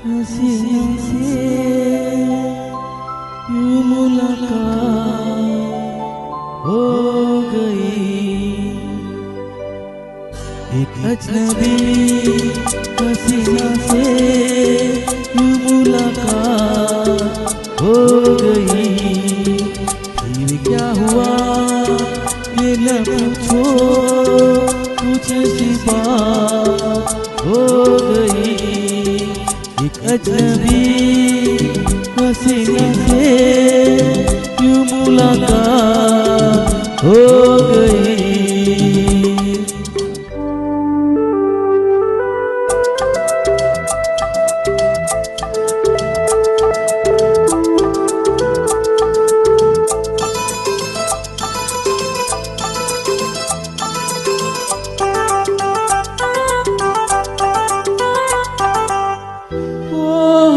हसीना से यूं मुलाकात हो गई, एक अजनबी हसीना से यूं मुलाकात हो गई। फिर क्या हुआ ये न पूछो, कुछ सी बात हो गई, एक अजनबी हसीना से यूं मुलाकात हो गई।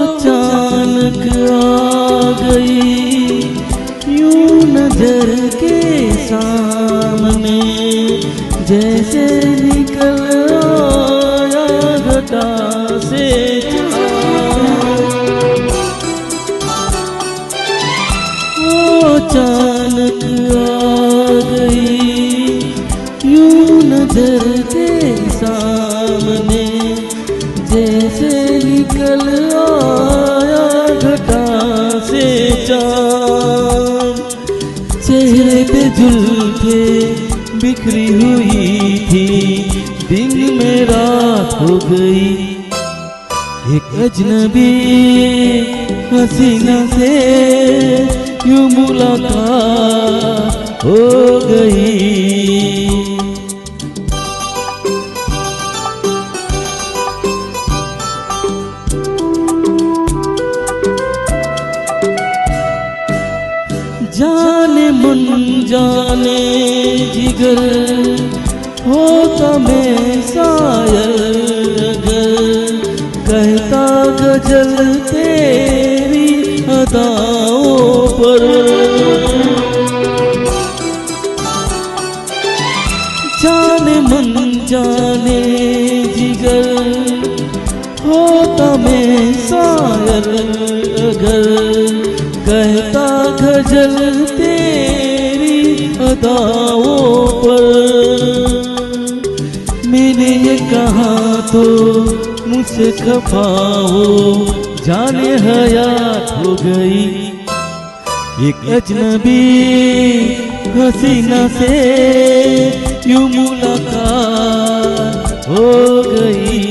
अचानक आ गई यूं नजर के सामने, जैसे निकल आया घटा से अचानक आ गई यूं नजर के सामने, जैसे निकल आया घटा से चाँद। चेहरे पे जुल्फे बिखरी हुई थी, दिन में रात हो गई, एक अजनबी हसीना से यूं मुलाकात हो गई। जाने मन जाने जिगर होता मैं शायर अगर, कहता गजल तेरी अदाओं पर। जाने मन जाने जिगर होता मैं शायर अगर, कहता गजल तेरी अदाओं पर। मैंने ये कहा तो मुझसे खफा हो, जाने हयात हो गई, एक अजनबी हसीना से यूं मुलाकात हो गई।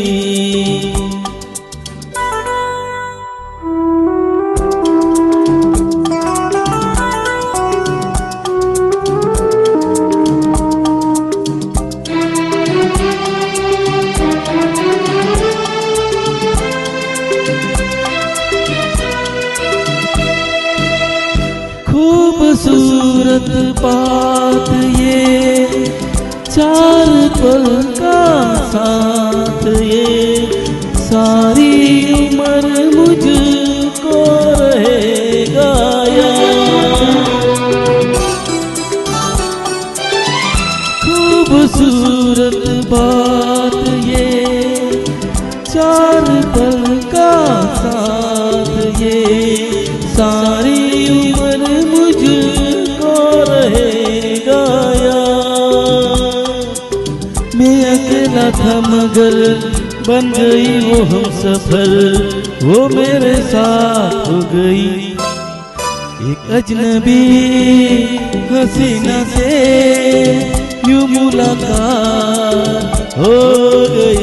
खूबसूरत बात ये, चार पल का साथ ये, सारी उम्र मुझको रहेगा याद। खूबसूरत बात ये, चार पल का साथ ये, सारी उम्र मुझको रहेगा याद। मैं अकेला था मगर बन गई वो हम सफर, वो मेरे साथ हो गई, एक अजनबी हसीना से यूं मुलाकात हो गई।